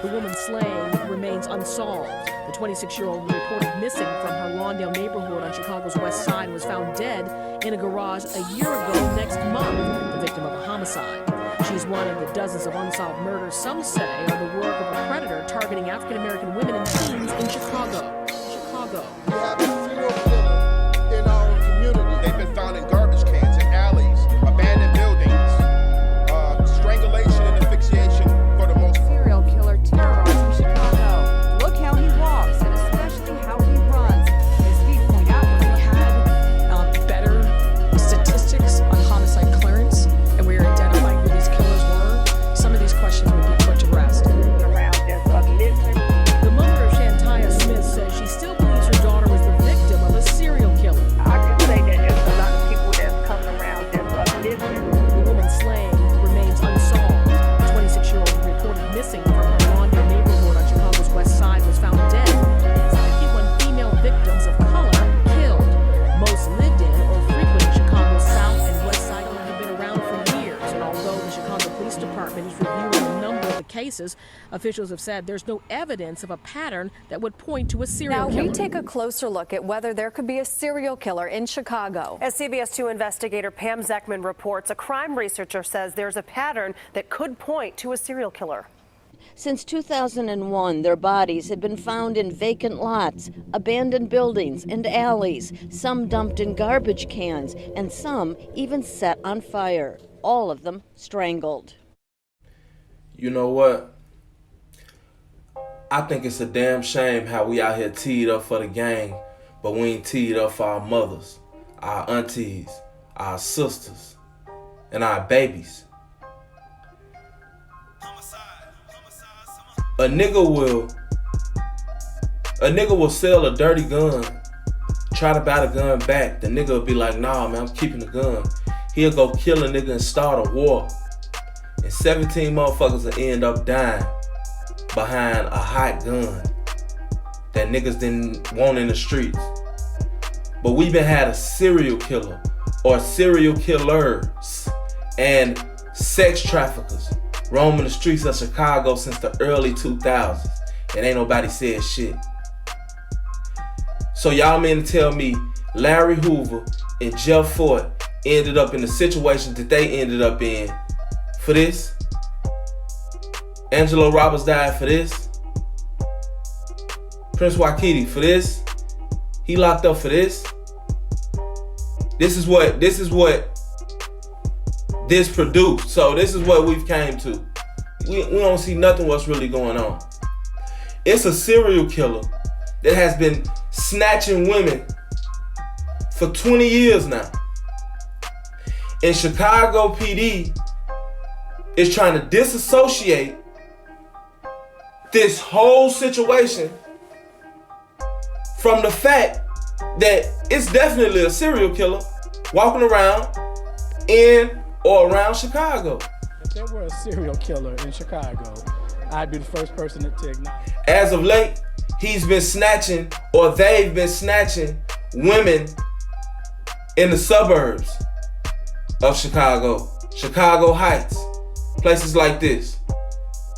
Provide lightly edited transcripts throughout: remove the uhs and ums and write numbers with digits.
The woman slain remains unsolved. The 26-year-old reported missing from her Lawndale neighborhood on Chicago's west side and was found dead in a garage a year ago next month, the victim of a homicide. She's one of the dozens of unsolved murders some say are the work of a predator targeting African-American women and teens in Chicago. We have a serial killer in our community. They've been found in garbage cans, in alleys, abandoned buildings, strangulation and asphyxiation for the most part. Serial killer terrorizing Chicago. Look how he walks and especially how he runs. His feet point outward. We had better statistics on homicide clearance, and we were identifying who these killers were. Some of these questions would be put to rest. The mother of Shantaya Smith says she still believes her daughter was the victim of a serial killer. I can say that there's a lot of people that's coming around that's missing. The woman slain remains unsolved. The 26-year-old reported missing from her Lawndale neighborhood on Chicago's west side was found dead. 51 female victims of color killed. Most lived in or frequented Chicago's south and west side and have been around for years. And although the Chicago Police Department is reviewing a number of the cases, officials have said there's no evidence of a pattern that would point to a serial killer. Now we take a closer look at whether there could be a serial killer in Chicago. As CBS 2 investigator Pam Zeckman reports, a crime researcher says there's a pattern that could point to a serial killer. Since 2001, their bodies had been found in vacant lots, abandoned buildings, and alleys, some dumped in garbage cans, and some even set on fire. All of them strangled. You know what? I think it's a damn shame how we out here teed up for the gang, but we ain't teed up for our mothers, our aunties, our sisters, and our babies. A nigga will sell a dirty gun, try to buy the gun back. The nigga will be like, nah, man, I'm keeping the gun. He'll go kill a nigga and start a war. And 17 motherfuckers will end up dying behind a hot gun that niggas didn't want in the streets. But we've been had a serial killer or serial killers and sex traffickers roaming the streets of Chicago since the early 2000s, and ain't nobody said shit. So y'all mean to tell me Larry Hoover and Jeff Fort ended up in the situation that they ended up in for this? Angelo Roberts died for this? Prince Wakiti for this? He locked up for this? This is what this produced. So this is what we've came to. We don't see nothing what's really going on. It's a serial killer that has been snatching women for 20 years now. And Chicago PD is trying to disassociate this whole situation from the fact that it's definitely a serial killer walking around in or around Chicago. If there were a serial killer in Chicago, I'd be the first person to acknowledge. As of late, he's been snatching, or they've been snatching, women in the suburbs of Chicago, Chicago Heights, places like this,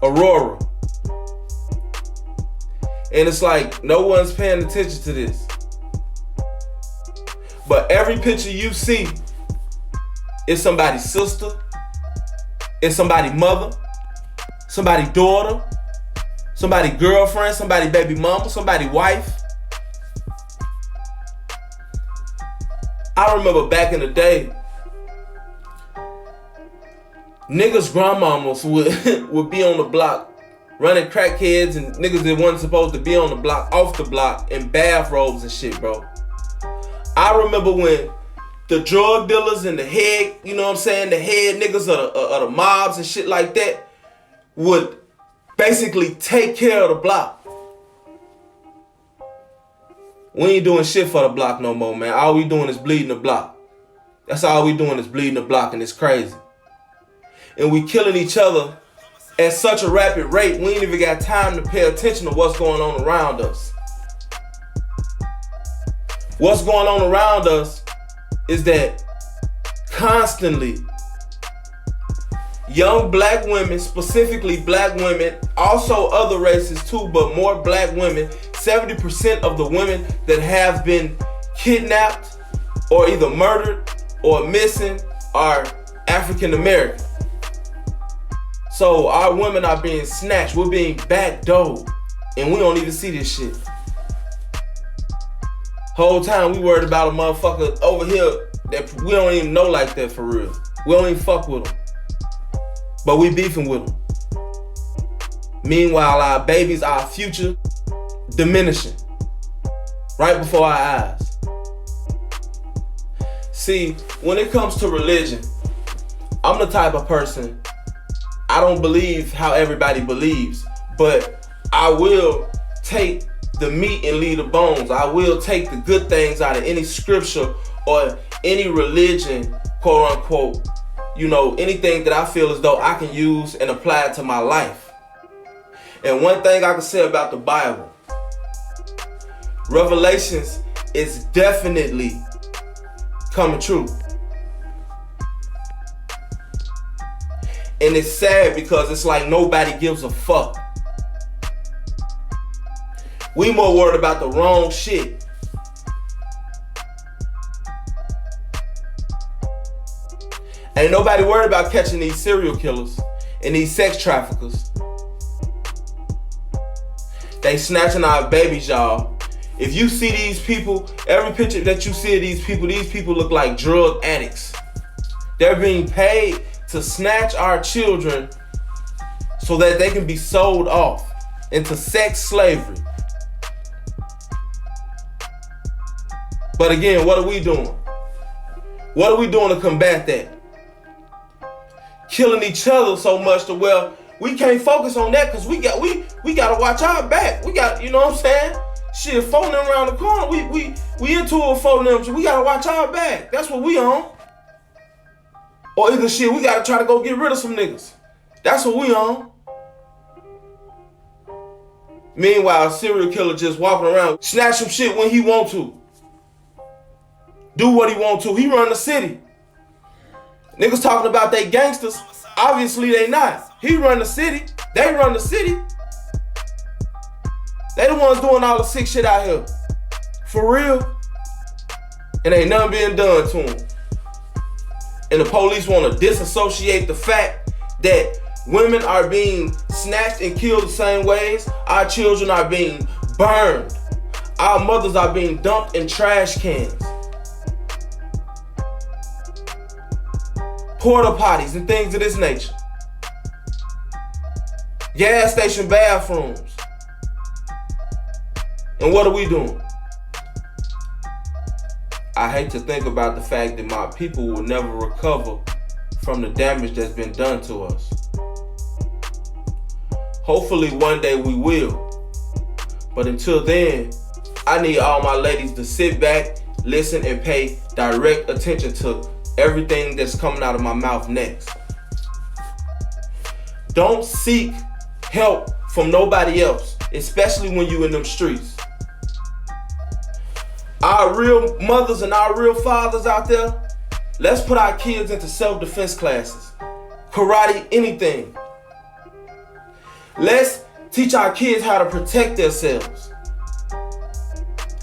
Aurora. And it's like no one's paying attention to this. But every picture you see is somebody's sister, it's somebody's mother, somebody's daughter, somebody's girlfriend, somebody's baby mama, somebody's wife. I remember back in the day, niggas' grandmamas would be on the block running crackheads and niggas that wasn't supposed to be on the block, off the block, in bathrobes and shit, bro. I remember when the drug dealers and the head, you know what I'm saying, the head niggas of the mobs and shit like that would basically take care of the block. We ain't doing shit for the block no more, man. All we doing is bleeding the block. That's all we doing is bleeding the block, and it's crazy. And we killing each other at such a rapid rate, we ain't even got time to pay attention to what's going on around us. What's going on around us is that constantly young black women, specifically black women, also other races too, but more black women. 70% of the women that have been kidnapped or either murdered or missing are African American. So our women are being snatched. We're being backdoored, and we don't even see this shit. Whole time we worried about a motherfucker over here that we don't even know like that for real. We don't even fuck with them, but we beefing with them. Meanwhile, our babies, our future, diminishing right before our eyes. See, when it comes to religion, I'm the type of person, I don't believe how everybody believes, but I will take the meat and leave the bones. I will take the good things out of any scripture or any religion, quote unquote, you know, anything that I feel as though I can use and apply it to my life. And one thing I can say about the Bible, Revelations is definitely coming true. And it's sad because it's like nobody gives a fuck. We more worried about the wrong shit. Ain't nobody worried about catching these serial killers and these sex traffickers. They snatching our babies, y'all. If you see these people, every picture that you see of these people look like drug addicts. They're being paid to snatch our children so that they can be sold off into sex slavery. But again, what are we doing? What are we doing to combat that? Killing each other so much to where we can't focus on that because we gotta watch our back. We got, you know what I'm saying? Shit, phone them around the corner. We into a phone them. So we gotta watch our back. That's what we on. Or either shit, we gotta try to go get rid of some niggas. That's what we on. Meanwhile, a serial killer just walking around, snatch some shit when he want to. Do what he want to. He run the city. Niggas talking about they gangsters. Obviously they not. He run the city. They run the city. They the ones doing all the sick shit out here. For real. And ain't nothing being done to them. And the police want to disassociate the fact that women are being snatched and killed the same ways. Our children are being burned. Our mothers are being dumped in trash cans. Porta potties and things of this nature. Gas station bathrooms. And what are we doing? I hate to think about the fact that my people will never recover from the damage that's been done to us. Hopefully one day we will. But until then, I need all my ladies to sit back, listen, and pay direct attention to everything that's coming out of my mouth next. Don't seek help from nobody else, especially when you in them streets. Our real mothers and our real fathers out there, let's put our kids into self-defense classes. Karate, anything. Let's teach our kids how to protect themselves.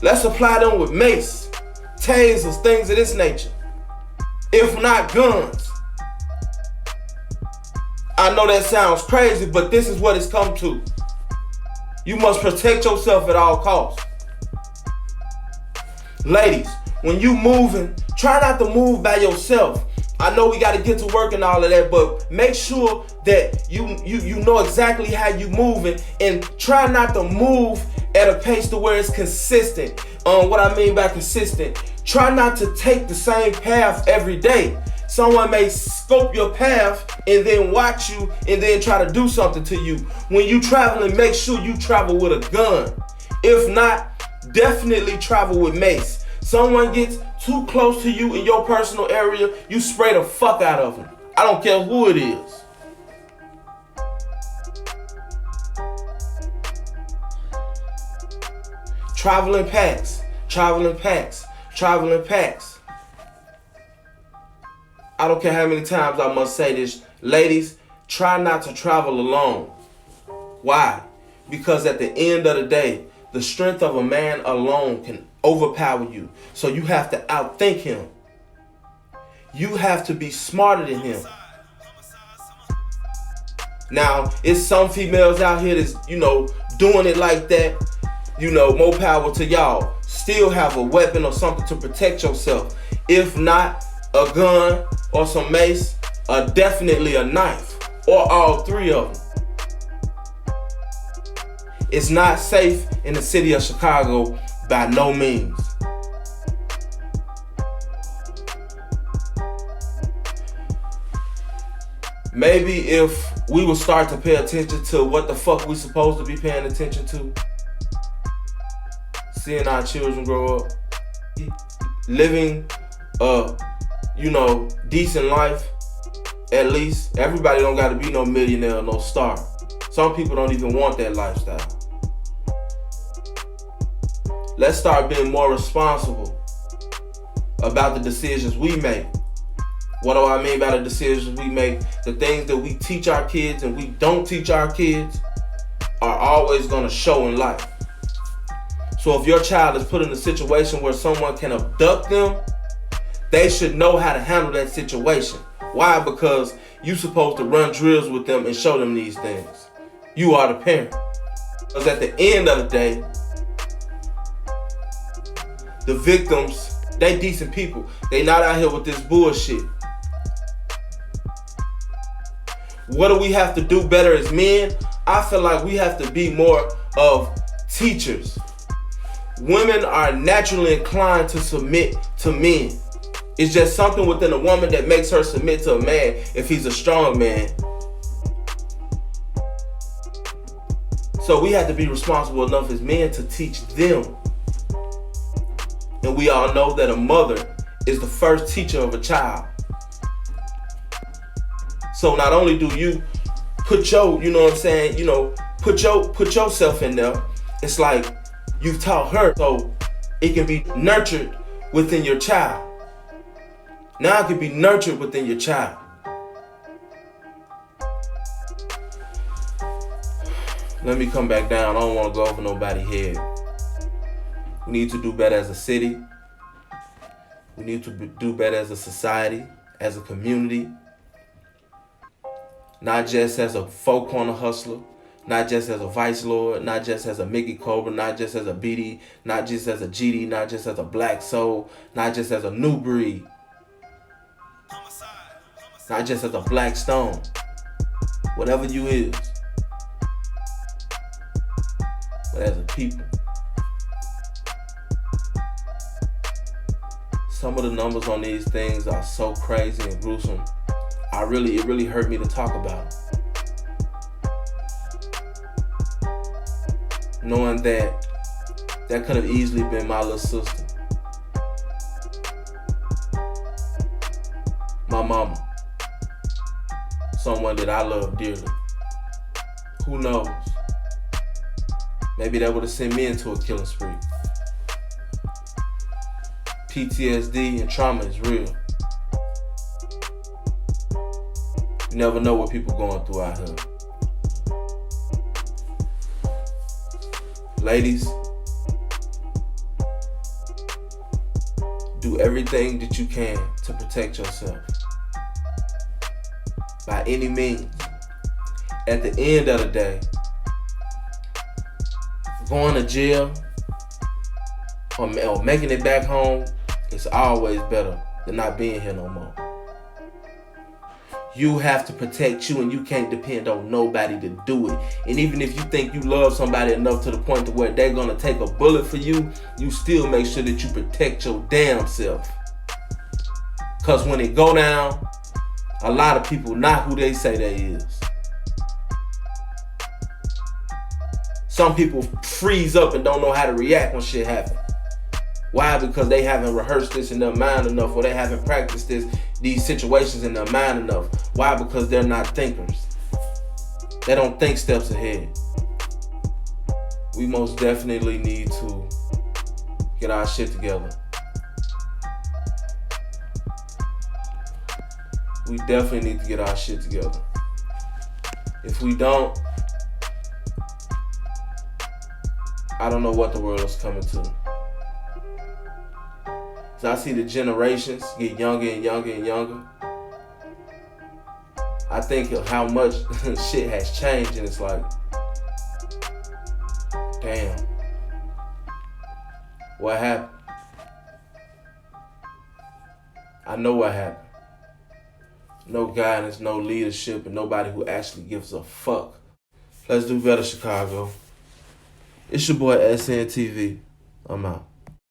Let's apply them with mace, tasers, things of this nature. If not guns. I know that sounds crazy, but this is what it's come to. You must protect yourself at all costs. Ladies, when you moving, try not to move by yourself. I know we got to get to work and all of that, but make sure that you know exactly how you moving, and try not to move at a pace to where it's consistent. What I mean by consistent, try not to take the same path every day. Someone may scope your path and then watch you and then try to do something to you. When you traveling, make sure you travel with a gun. If not, definitely travel with mace. Someone gets too close to you in your personal area, you spray the fuck out of them. I don't care who it is. Travel in packs, travel in packs, travel in packs. I don't care how many times I must say this. Ladies, try not to travel alone. Why? Because at the end of the day, the strength of a man alone can overpower you. So you have to outthink him. You have to be smarter than him. Now, it's some females out here that's, doing it like that. More power to y'all. Still have a weapon or something to protect yourself. If not a gun or some mace, definitely a knife, or all three of them. It's not safe in the city of Chicago by no means. Maybe if we would start to pay attention to what the fuck we supposed to be paying attention to, seeing our children grow up, living a, decent life, at least. Everybody don't got to be no millionaire or no star. Some people don't even want that lifestyle. Let's start being more responsible about the decisions we make. What do I mean by the decisions we make? The things that we teach our kids and we don't teach our kids are always going to show in life. So if your child is put in a situation where someone can abduct them, they should know how to handle that situation. Why? Because you're supposed to run drills with them and show them these things. You are the parent. Because at the end of the day, the victims, they decent people. They not out here with this bullshit. What do we have to do better as men? I feel like we have to be more of teachers. Women are naturally inclined to submit to men. It's just something within a woman that makes her submit to a man if he's a strong man. So we have to be responsible enough as men to teach them. And we all know that a mother is the first teacher of a child. So not only do you put your, put yourself in there, it's like you've taught her so it can be nurtured within your child. Now it can be nurtured within your child. Let me come back down. I don't want to go over nobody's head. We need to do better as a city. We need to do better as a society, as a community. Not just as a folk corner hustler, not just as a vice lord, not just as a Mickey Cobra, not just as a BD, not just as a GD, not just as a black soul, not just as a new breed, not just as a black stone. Whatever you is, but as a people. Some of the numbers on these things are so crazy and gruesome. It really hurt me to talk about it. Knowing that could have easily been my little sister. My mama. Someone that I love dearly. Who knows? Maybe that would have sent me into a killing spree. PTSD and trauma is real. You never know what people going through out here. Ladies, do everything that you can to protect yourself. By any means. At the end of the day, going to jail or making it back home is always better than not being here no more. You have to protect you and you can't depend on nobody to do it. And even if you think you love somebody enough to the point to where they're gonna take a bullet for you, you still make sure that you protect your damn self. Cause when it go down, a lot of people not who they say they is. Some people freeze up and don't know how to react when shit happens. Why? Because they haven't rehearsed this in their mind enough, or they haven't practiced these situations in their mind enough. Why? Because they're not thinkers. They don't think steps ahead. We most definitely need to get our shit together. We definitely need to get our shit together. If we don't, I don't know what the world is coming to. So I see the generations get younger and younger and younger. I think of how much shit has changed, and it's like, damn, what happened? I know what happened. No guidance, no leadership, and nobody who actually gives a fuck. Let's do better, Chicago. It's your boy SNTV. I'm out.